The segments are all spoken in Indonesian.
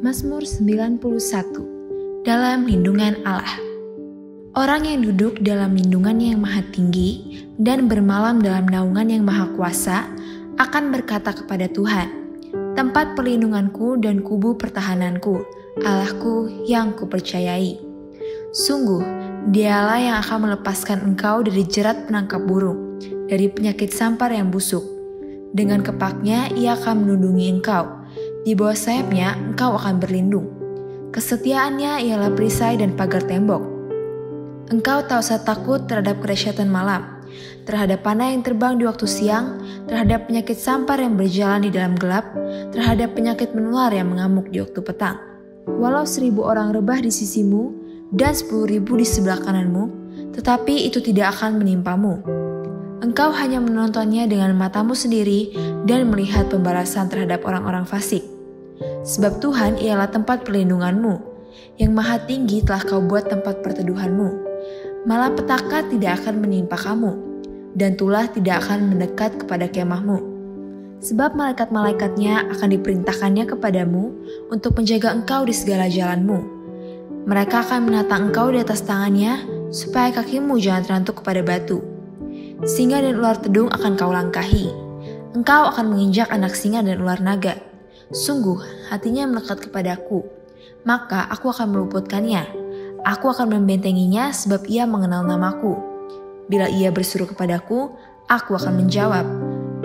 Mazmur 91. Dalam lindungan Allah. Orang yang duduk dalam lindungannya yang maha tinggi dan bermalam dalam naungan yang maha kuasa akan berkata kepada Tuhan, tempat perlindunganku dan kubu pertahananku, Allahku yang kupercayai. Sungguh, dialah yang akan melepaskan engkau dari jerat penangkap burung, dari penyakit sampar yang busuk. Dengan kepaknya ia akan melindungi engkau, di bawah sayapnya engkau akan berlindung. Kesetiaannya ialah perisai dan pagar tembok. Engkau tak usah takut terhadap kedahsyatan malam, terhadap panah yang terbang di waktu siang, terhadap penyakit sampar yang berjalan di dalam gelap, terhadap penyakit menular yang mengamuk di waktu petang. Walau 1000 orang rebah di sisimu dan 10.000 di sebelah kananmu, tetapi itu tidak akan menimpamu. Engkau hanya menontonnya dengan matamu sendiri dan melihat pembalasan terhadap orang-orang fasik. Sebab Tuhan ialah tempat perlindunganmu, yang maha tinggi telah kau buat tempat perteduhanmu. Malapetaka tidak akan menimpa kamu, dan tulah tidak akan mendekat kepada kemahmu. Sebab malaikat-malaikatnya akan diperintahkannya kepadamu untuk menjaga engkau di segala jalanmu. Mereka akan menatang engkau di atas tangannya, supaya kakimu jangan terantuk kepada batu. Singa dan ular tedung akan kau langkahi. Engkau akan menginjak anak singa dan ular naga. Sungguh, hatinya melekat kepadaku, maka aku akan meluputkannya. Aku akan membentenginya sebab ia mengenal namaku. Bila ia berseru kepadaku, aku akan menjawab.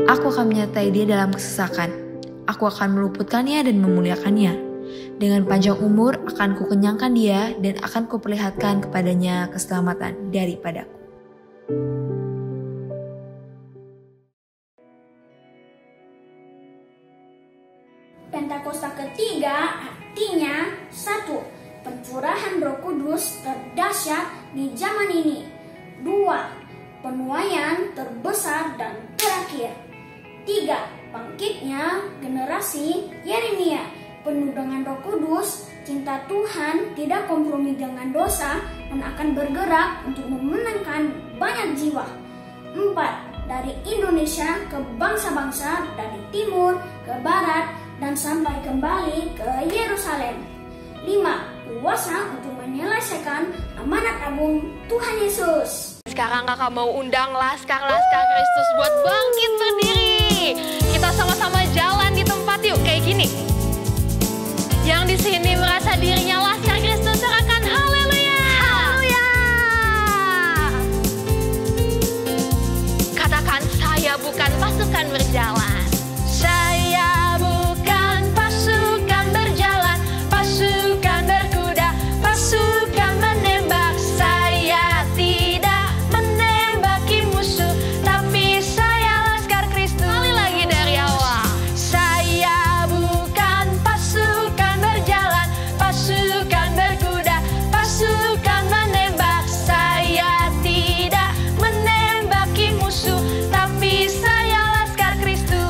Aku akan menyertai dia dalam kesesakan. Aku akan meluputkannya dan memuliakannya. Dengan panjang umur akan kukenyangkan dia dan akan kuperlihatkan kepadanya keselamatan daripadaku. Pentakosta ketiga artinya 1. Pencurahan Roh Kudus terdahsyat di zaman ini. 2. Penuaian terbesar dan terakhir. 3. Bangkitnya generasi Yeremia, penuh dengan Roh Kudus, cinta Tuhan, tidak kompromi dengan dosa, dan akan bergerak untuk memenangkan banyak jiwa. 4. Dari Indonesia ke bangsa-bangsa, dari timur ke barat, dan sampai kembali ke Yerusalem. 5. Kuasa untuk menyelesaikan amanat agung Tuhan Yesus. Sekarang kakak mau undang Laskar-Laskar Kristus buat bangkit berdiri. Kita sama-sama jalan di tempat yuk, kayak gini. Yang di sini merasa dirinya Laskar Kristus, serahkan haleluya. Haleluya. Katakan, saya bukan pasukan berjalan. Saya bukan pasukan berjalan, pasukan berkuda, pasukan menembak. Saya tidak menembaki musuh, tapi saya Laskar Kristus. Kali lagi dari awal. Saya bukan pasukan berjalan, pasukan berkuda, pasukan menembak. Saya tidak menembaki musuh, tapi saya Laskar Kristus.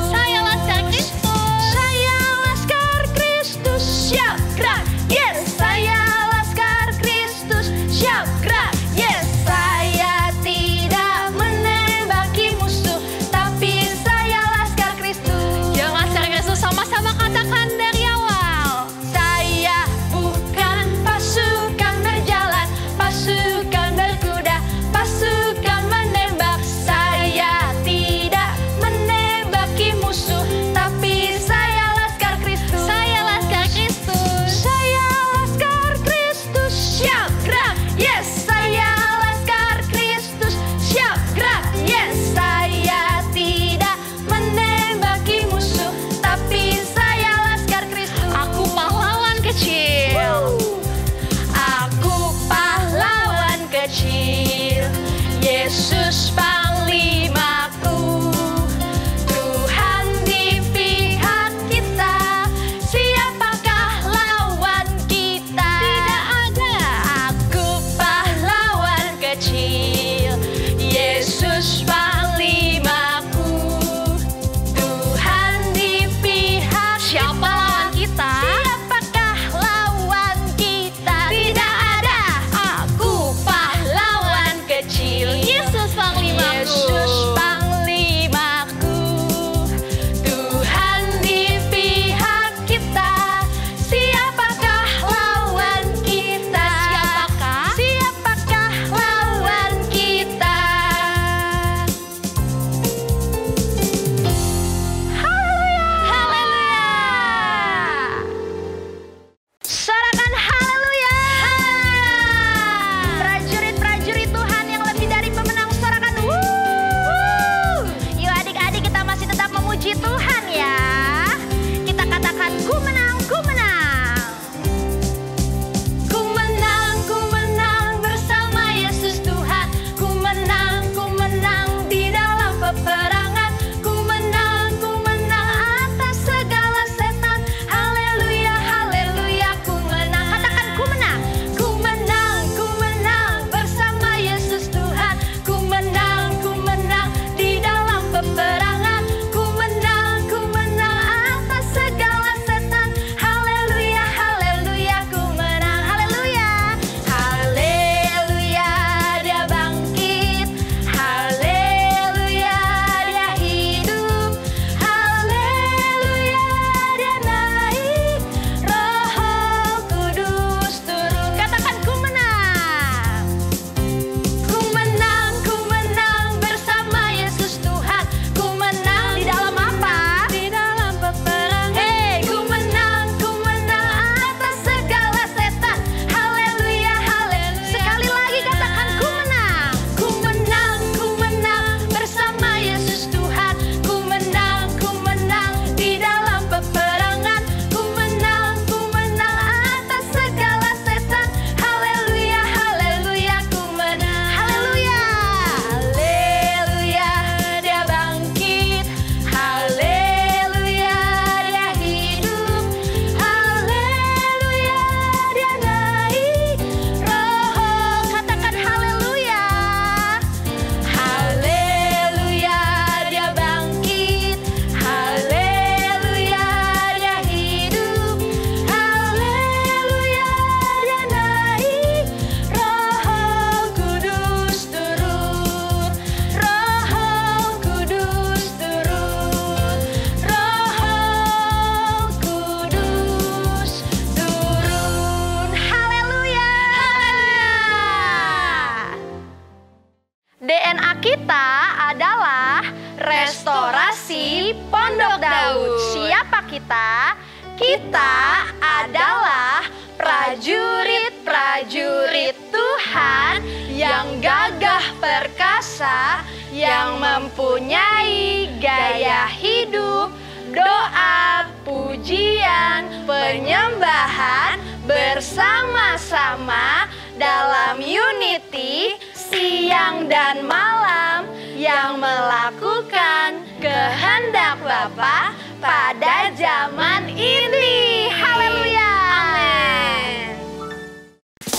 Kasih Pondok Daud. Siapa kita? Kita adalah prajurit-prajurit Tuhan yang gagah perkasa, yang mempunyai gaya hidup, doa, pujian, penyembahan bersama-sama dalam unity siang dan malam, yang melakukan kehendak Bapa pada zaman ini. Haleluya. Amin.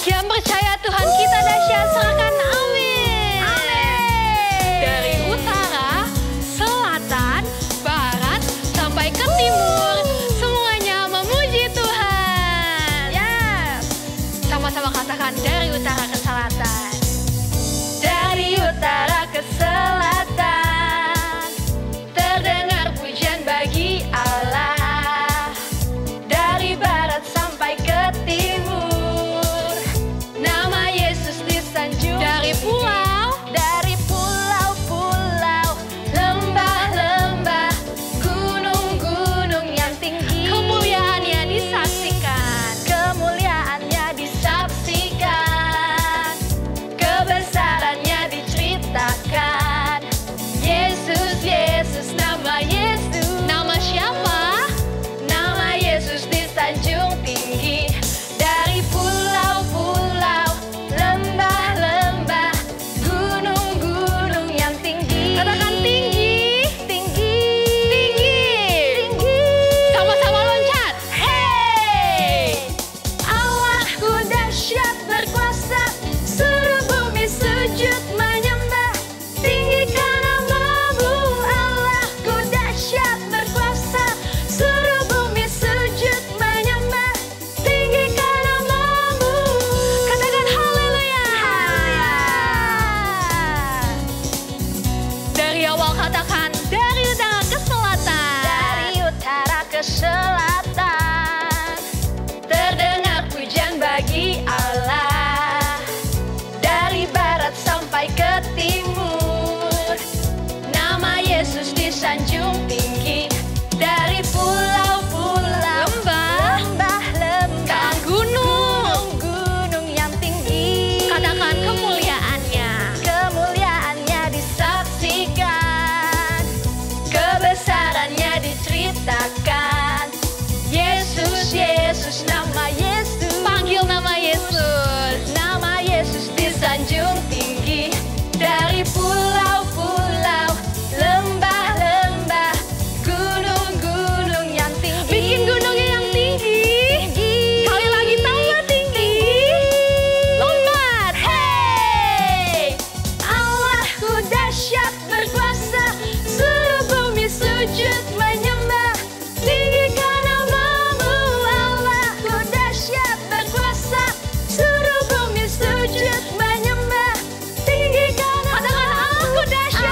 Yang percaya Tuhan kita dahsyat, serahkan amin. Amin. Dari utara, selatan, barat, sampai ke timur, semuanya memuji Tuhan. Yes. Sama-sama katakan, dari utara ke selatan. Dari utara ke selatan, terdengar pujian bagi Allah. Dari barat sampai ke timur, nama Yesus disanjung. Dari pulau-pulau, lembah-lembah, gunung-gunung yang tinggi, kemuliaannya disaksikan. Kemuliaannya disaksikan, kebesarannya diceritakan. Yesus, Yesus, nama Yesus. Nama siapa? Nama Yesus disanjung tinggi. Dari pulau-pulau, lembah-lembah, gunung-gunung yang tinggi. Katakan tinggi, tinggi, tinggi, tinggi. Sama-sama loncat. Hey! Allahku dahsyat berkuasa, seluruh bumi sujud menyembah. Tinggikan namamu, Allahku dahsyat berkuasa, seluruh bumi sujud menyembah. Tinggikan namamu. Katakan haleluya. Dari awal katakan, dari utara ke selatan. Dari utara ke selatan, terdengar pujian bagi Allah. Dari barat sampai ke timur, nama Yesus disanjung tinggi. Dari pulau-pulau, lembah-lembah, gunung-gunung yang tinggi. Katakan kemuliaannya. Kemuliaannya disaksikan, kebesarannya diceritakan. Yesus, Yesus, nama Yesus. Panggil nama Yesus. Nama Yesus disanjung tinggi. Dari pulau-pulau, lembah-lembah, gunung-gunung yang tinggi. Bikin gunungnya yang tinggi. Kali lagi tambah tinggi. Lompat. Hey! Allahku dahsyat berkuasa, seluruh bumi sujud menyembah. Tinggikan namamu, Allahku dahsyat berkuasa, seluruh bumi sujud menyembah. Tinggikan namamu, aku dahsyat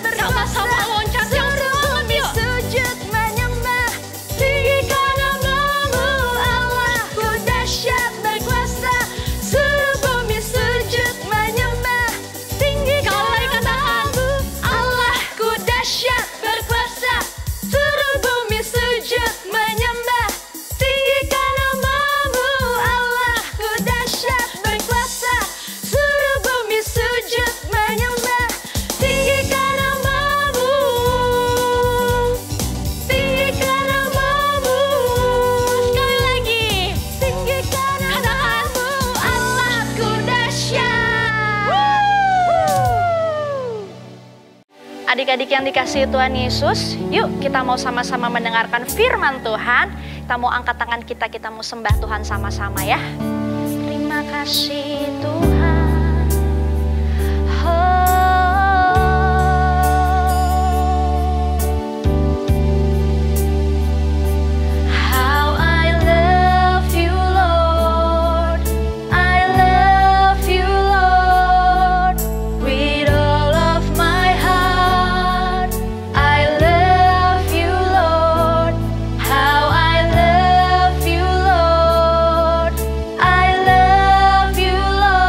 berkuasa, sama-sama loncat yang semangat yuk. Sujud menyembah. Tinggikan namamu, Allahku dahsyat berkuasa, seluruh bumi sujud menyembah. Tinggikan namamu, Allahku dahsyat berkuasa, seluruh bumi sujud menyembah. Tinggikan namamu, Allahku dahsyat berkuasa, seluruh bumi sujud menyembah. Tinggikan namamu, tinggikan namamu. Sekali lagi, tinggikan namamu, Allahku dahsyat. Adik-adik yang dikasihi Tuhan Yesus, yuk kita mau sama-sama mendengarkan firman Tuhan. Kita mau angkat tangan kita, kita mau sembah Tuhan sama-sama ya. Terima kasih Tuhan. How I love you, Lord. I love you, Lord. With all of my heart, I love you, Lord. How I love you, Lord. I love you, Lord.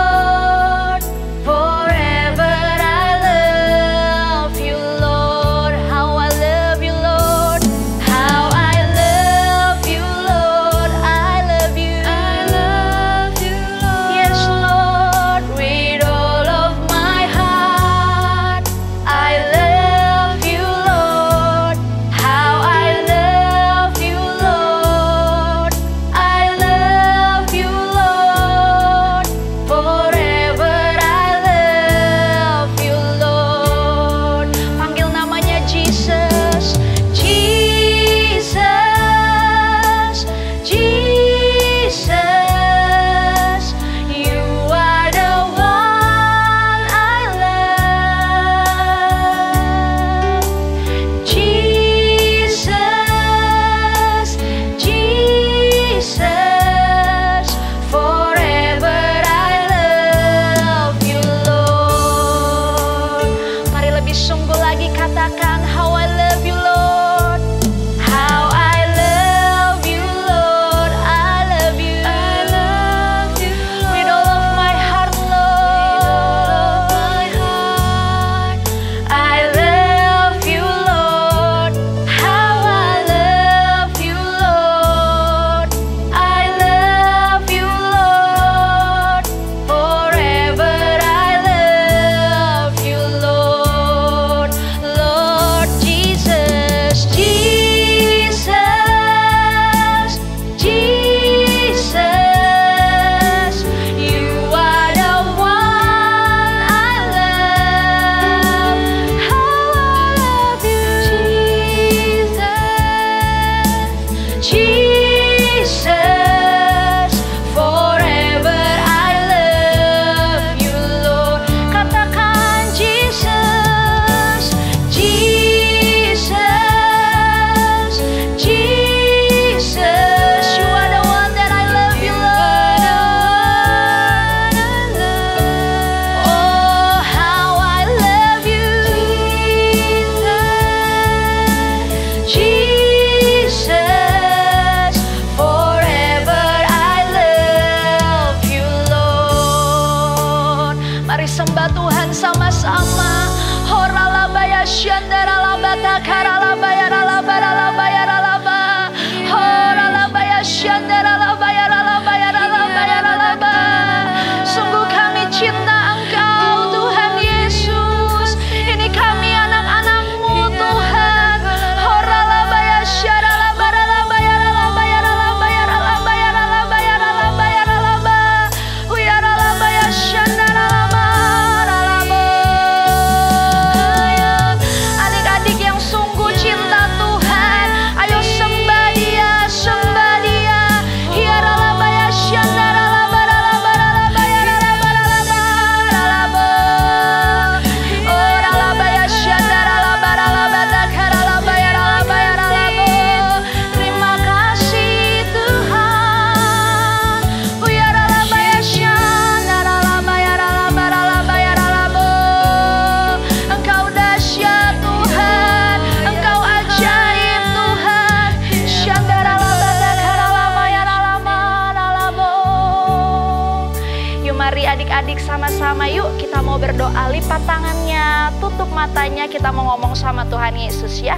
Sama-sama yuk kita mau berdoa, lipat tangannya, tutup matanya, kita mau ngomong sama Tuhan Yesus ya.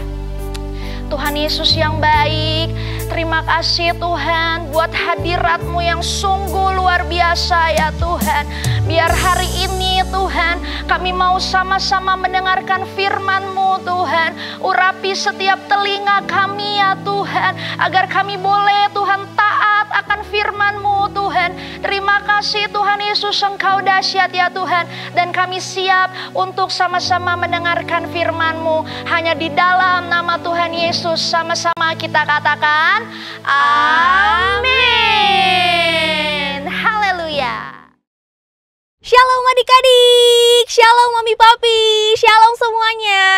Tuhan Yesus yang baik, terima kasih Tuhan buat hadirat-Mu yang sungguh luar biasa ya Tuhan. Biar hari ini Tuhan kami mau sama-sama mendengarkan firman-Mu Tuhan. Urapi setiap telinga kami ya Tuhan, agar kami boleh Tuhan taat akan firman-Mu Tuhan. Terima kasih Tuhan Yesus, Engkau dahsyat ya Tuhan. Dan kami siap untuk sama-sama mendengarkan firman-Mu. Hanya di dalam nama Tuhan Yesus sama-sama kita katakan amin. Haleluya. Shalom adik-adik, shalom mami papi, shalom semuanya.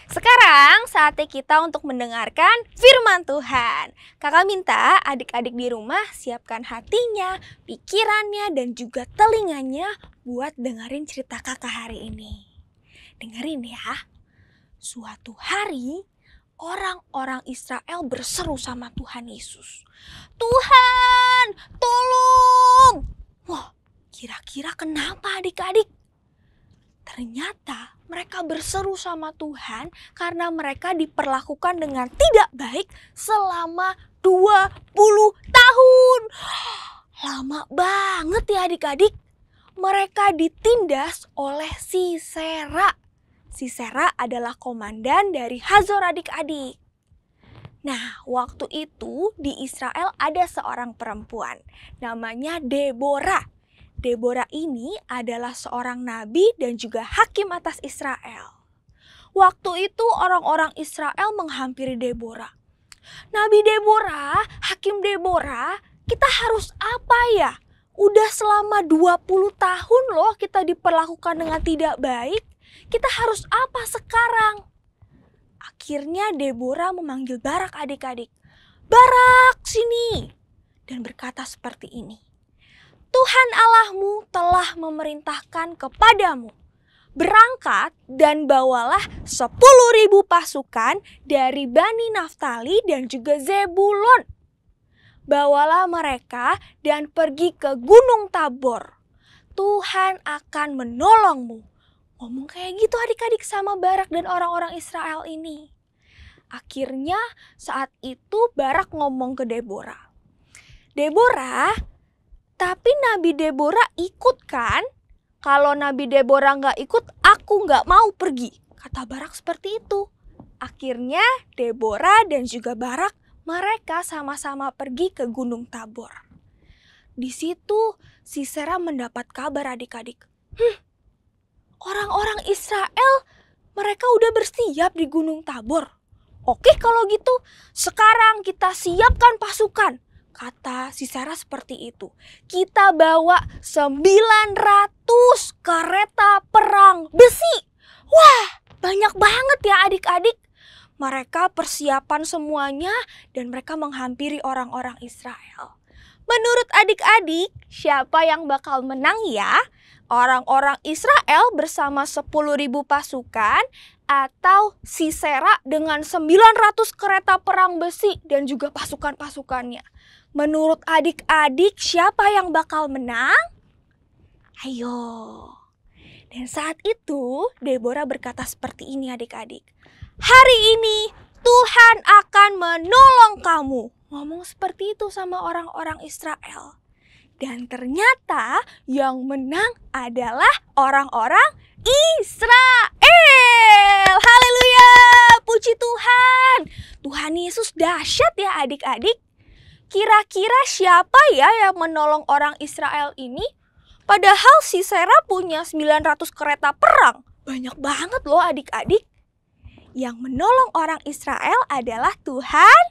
Sekarang saatnya kita untuk mendengarkan firman Tuhan. Kakak minta adik-adik di rumah siapkan hatinya, pikirannya, dan juga telinganya buat dengerin cerita kakak hari ini. Dengerin ya. Suatu hari, orang-orang Israel berseru sama Tuhan Yesus. Tuhan, tolong! Wah, kira-kira kenapa adik-adik? Ternyata mereka berseru sama Tuhan karena mereka diperlakukan dengan tidak baik selama 20 tahun. Lama banget ya adik-adik. Mereka ditindas oleh Sisera. Sisera adalah komandan dari Hazor adik-adik. Nah, waktu itu di Israel ada seorang perempuan, namanya Deborah. Deborah ini adalah seorang nabi dan juga hakim atas Israel. Waktu itu orang-orang Israel menghampiri Deborah. Nabi Deborah, hakim Deborah, kita harus apa ya? Udah selama 20 tahun loh kita diperlakukan dengan tidak baik. Kita harus apa sekarang? Akhirnya Deborah memanggil Barak adik-adik. Barak, sini! Dan berkata seperti ini. Tuhan Allahmu telah memerintahkan kepadamu. Berangkat dan bawalah 10.000 pasukan dari Bani Naftali dan juga Zebulon. Bawalah mereka dan pergi ke Gunung Tabor. Tuhan akan menolongmu. Ngomong kayak gitu adik-adik sama Barak dan orang-orang Israel ini. Akhirnya saat itu Barak ngomong ke Deborah. Deborah, tapi Nabi Deborah ikut kan? Kalau Nabi Deborah nggak ikut, aku nggak mau pergi. Kata Barak seperti itu. Akhirnya Deborah dan juga Barak mereka sama-sama pergi ke Gunung Tabor. Di situ Sisera mendapat kabar adik-adik. Orang-orang Israel mereka udah bersiap di Gunung Tabor. Oke kalau gitu sekarang kita siapkan pasukan. Kata Sisera seperti itu. Kita bawa 900 kereta perang besi. Wah, banyak banget ya adik-adik. Mereka persiapan semuanya dan mereka menghampiri orang-orang Israel. Menurut adik-adik, siapa yang bakal menang ya? Orang-orang Israel bersama 10.000 pasukan atau Sisera dengan 900 kereta perang besi dan juga pasukan-pasukannya? Menurut adik-adik siapa yang bakal menang? Ayo. Dan saat itu Deborah berkata seperti ini adik-adik. Hari ini Tuhan akan menolong kamu. Ngomong seperti itu sama orang-orang Israel. Dan ternyata yang menang adalah orang-orang Israel. Haleluya, puji Tuhan. Tuhan Yesus dahsyat ya adik-adik. Kira-kira siapa ya yang menolong orang Israel ini? Padahal Sisera punya 900 kereta perang. Banyak banget loh adik-adik. Yang menolong orang Israel adalah Tuhan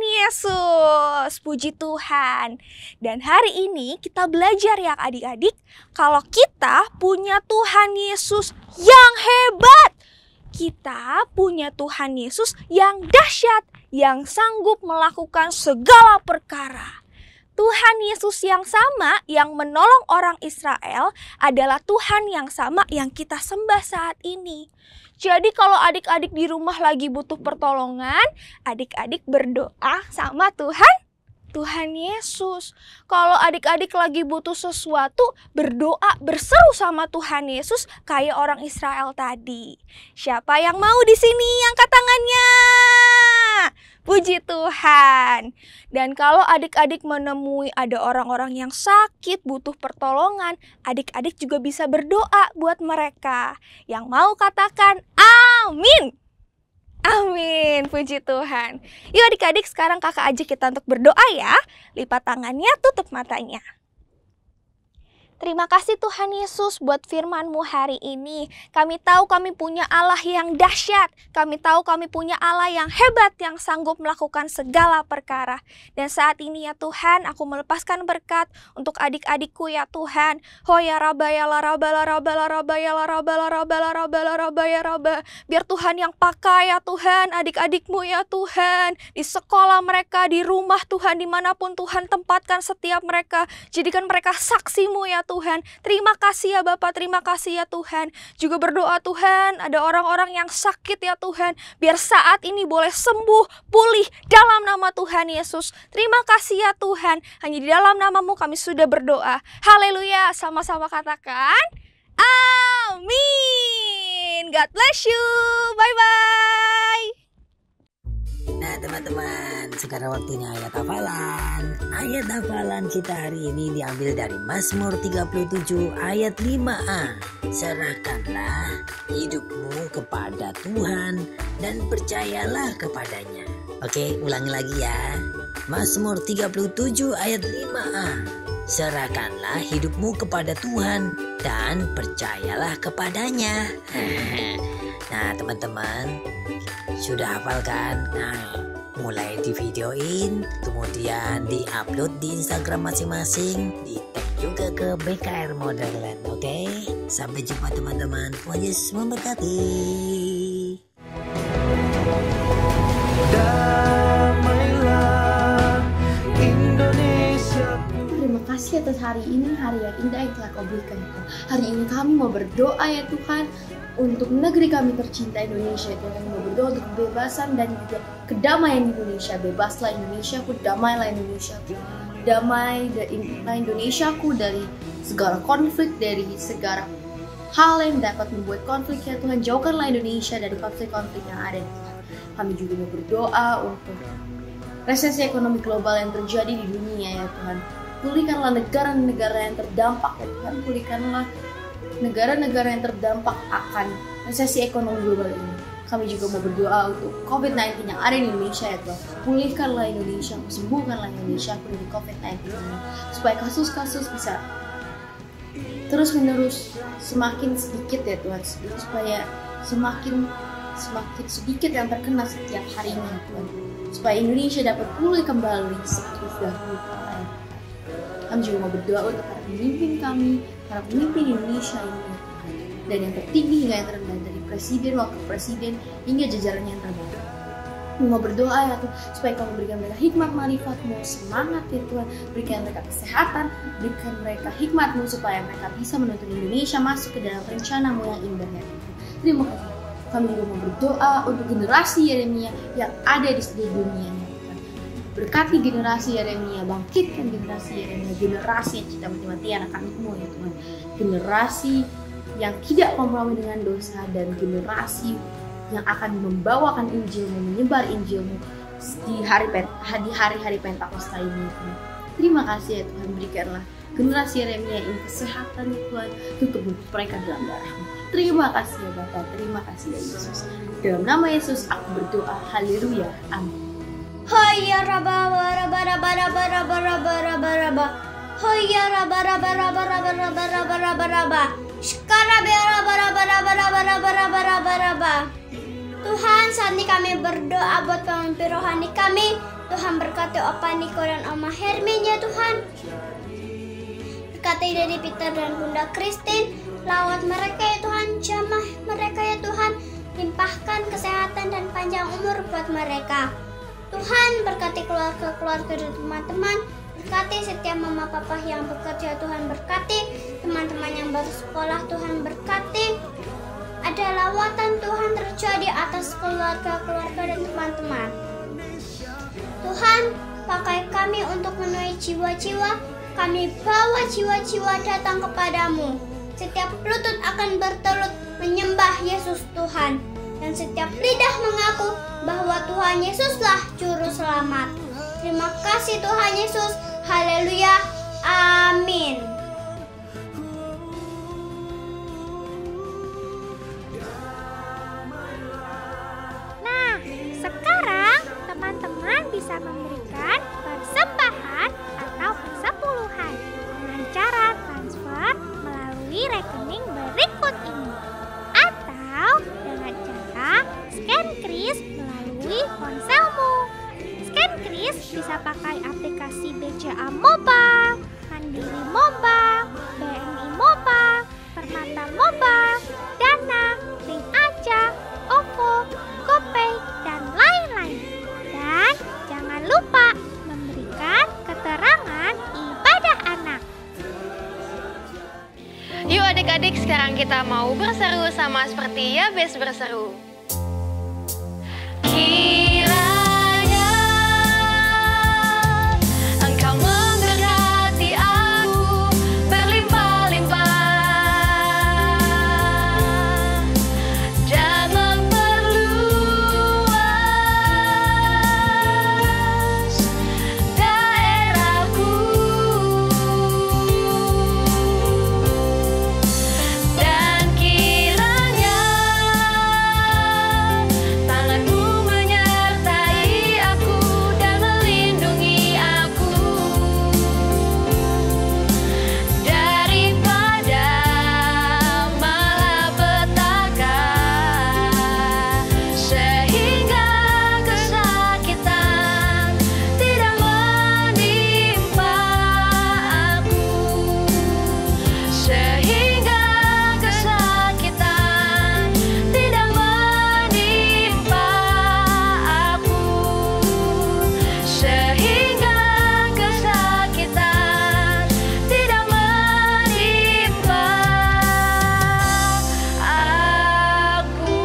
Yesus. Puji Tuhan. Dan hari ini kita belajar ya adik-adik. Kalau kita punya Tuhan Yesus yang hebat. Kita punya Tuhan Yesus yang dahsyat. Yang sanggup melakukan segala perkara. Tuhan Yesus yang sama yang menolong orang Israel adalah Tuhan yang sama yang kita sembah saat ini. Jadi kalau adik-adik di rumah lagi butuh pertolongan, adik-adik berdoa sama Tuhan Tuhan Yesus. Kalau adik-adik lagi butuh sesuatu, berdoa, berseru sama Tuhan Yesus kayak orang Israel tadi. Siapa yang mau di sini angkat tangannya? Puji Tuhan. Dan kalau adik-adik menemui ada orang-orang yang sakit, butuh pertolongan, adik-adik juga bisa berdoa buat mereka. Yang mau katakan amin. Amin, puji Tuhan. Yuk adik-adik, sekarang kakak ajak kita untuk berdoa ya. Lipat tangannya, tutup matanya. Terima kasih Tuhan Yesus buat firman-Mu hari ini. Kami tahu kami punya Allah yang dahsyat. Kami tahu kami punya Allah yang hebat, yang sanggup melakukan segala perkara. Dan saat ini ya Tuhan, aku melepaskan berkat untuk adik-adikku ya Tuhan. Hoya raba ya la raba la raba la raba ya la raba la raba la raba la raba ya raba. Biar Tuhan yang pakai ya Tuhan, adik-adikmu ya Tuhan. Di sekolah mereka, di rumah Tuhan, dimanapun Tuhan tempatkan setiap mereka. Jadikan mereka saksi-Mu ya Tuhan. Terima kasih ya Bapak, terima kasih ya Tuhan. Juga berdoa Tuhan, ada orang-orang yang sakit ya Tuhan. Biar saat ini boleh sembuh, pulih dalam nama Tuhan Yesus. Terima kasih ya Tuhan. Hanya di dalam nama-Mu kami sudah berdoa. Haleluya, sama-sama katakan amin. God bless you. Bye-bye. Nah teman-teman, sekarang waktunya ayat hafalan. Ayat hafalan kita hari ini diambil dari Mazmur 37 ayat 5a. Serahkanlah hidupmu kepada Tuhan dan percayalah kepadanya. Oke, ulangi lagi ya. Mazmur 37 ayat 5a. Serahkanlah hidupmu kepada Tuhan dan percayalah kepadanya. Nah teman-teman, sudah hafal kan? Nah, mulai di videoin, kemudian di-upload di Instagram masing-masing, di-tag juga ke BKR Motherland, oke? Sampai jumpa teman-teman, Tuhan Yesus memberkati. Damailah Indonesia. Terima kasih atas hari ini, hari yang indah yang telah Kau berikan. Hari ini kami mau berdoa ya Tuhan, untuk negeri kami tercinta Indonesia. Tuhan, kami mau berdoa untuk kebebasan dan juga kedamaian di Indonesia. Bebaslah Indonesiaku, damailah Indonesiaku. Damailah Indonesiaku dari segala konflik, dari segala hal yang dapat membuat konflik ya Tuhan. Jauhkanlah Indonesia dari konflik-konflik yang ada. Kami juga mau berdoa untuk resesi ekonomi global yang terjadi di dunia ya Tuhan. Pulihkanlah negara-negara yang terdampak ya Tuhan. Pulihkanlah negara-negara yang terdampak akan resesi ekonomi global ini. Kami juga mau berdoa untuk COVID-19 yang ada di Indonesia ya Tuhan. Pulihkanlah Indonesia, sembuhkanlah Indonesia dari COVID-19 ini. Supaya kasus-kasus bisa terus-menerus semakin sedikit ya Tuhan. Supaya semakin sedikit yang terkena setiap harinya ya Tuhan. Supaya Indonesia dapat pulih kembali seperti dahulu. Kami juga mau berdoa untuk para pemimpin kami, para pemimpin Indonesia ini, dan yang tertinggi hingga yang terendah, dari presiden, wakil presiden, hingga jajarannya yang terbawah. Kami mau berdoa ya Tuhan, supaya Kau memberikan mereka hikmat marifat-Mu, semangat ya Tuhan, berikan mereka kesehatan, berikan mereka hikmat-Mu, supaya mereka bisa menuntun Indonesia masuk ke dalam rencana-Mu yang indah ya Tuhan. Terima kasih. Kami juga mau berdoa untuk generasi Yeremia yang ada di seluruh dunia. Berkati generasi Yeremia, bangkitkan generasi Yeremia, generasi yang cinta mati-matian akan-Mu ya Tuhan. Generasi yang tidak kompromi dengan dosa, dan generasi yang akan membawakan Injil-Mu, menyebar Injil-Mu di hari-hari Pentakosta ini ya Tuhan. Terima kasih ya Tuhan, berikanlah generasi Yeremia ini kesehatan ya Tuhan, tutup mereka dalam darah-Mu. Terima kasih ya Bapa, terima kasih ya Yesus. Dalam nama Yesus aku berdoa, haleluya, amin. Hoya raba raba raba raba raba raba raba raba. Hoya raba raba raba raba raba raba raba raba. Shkarabe raba raba raba raba raba raba raba raba. Tuhan, saat ini kami berdoa buat pemimpin rohani kami. Tuhan berkati Opa Niko dan Oma Hermin ya Tuhan. Berkati dari Peter dan Bunda Christine. Lawat mereka ya Tuhan, jamah mereka ya Tuhan. Limpahkan kesehatan dan panjang umur buat mereka. Tuhan, berkati keluarga-keluarga dan teman-teman. Berkati setiap mama papa yang bekerja, Tuhan berkati. Teman-teman yang bersekolah, Tuhan berkati. Ada lawatan Tuhan terjadi atas keluarga-keluarga dan teman-teman. Tuhan, pakai kami untuk menuai jiwa-jiwa. Kami bawa jiwa-jiwa datang kepadamu. Setiap lutut akan bertelut menyembah Yesus Tuhan. Dan setiap lidah mengaku bahwa Tuhan Yesuslah Juru Selamat. Terima kasih Tuhan Yesus. Haleluya. Amin. Nah, sekarang teman-teman bisa memberikan persembahan atau persepuluhan dengan cara transfer melalui rekening berikut ini. Atau dengan cara scan kris melalui ponselmu. Scan kris bisa pakai aplikasi BCA Mobile, Mandiri Mobile, BNI Mobile, Permata Mobile, Dana, Link Aja, OVO, GoPay, dan lain-lain. Dan jangan lupa memberikan keterangan ibadah anak. Yuk adik-adik, sekarang kita mau berseru sama seperti Yabes berseru. Kiranya Engkau memberkati aku berlimpah-limpah dan memperluas daerahku, dan kiranya tangan-Mu menyertai aku dan melindungi aku daripada malapetaka, sehingga kesakitan tidak menimpa aku, sehingga kesakitan tidak menimpa aku, sehingga kesakitan tidak menimpa aku.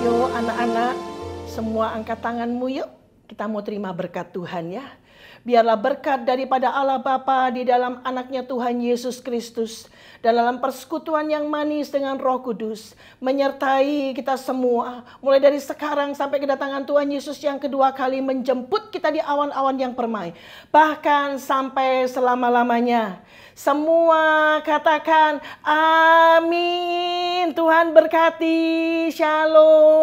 Yuk anak-anak, semua angkat tanganmu yuk. Kita mau terima berkat Tuhan ya. Biarlah berkat daripada Allah Bapa di dalam anaknya Tuhan Yesus Kristus. Dan dalam persekutuan yang manis dengan Roh Kudus. Menyertai kita semua. Mulai dari sekarang sampai kedatangan Tuhan Yesus yang kedua kali menjemput kita di awan-awan yang permai. Bahkan sampai selama-lamanya. Semua katakan amin. Tuhan berkati. Shalom.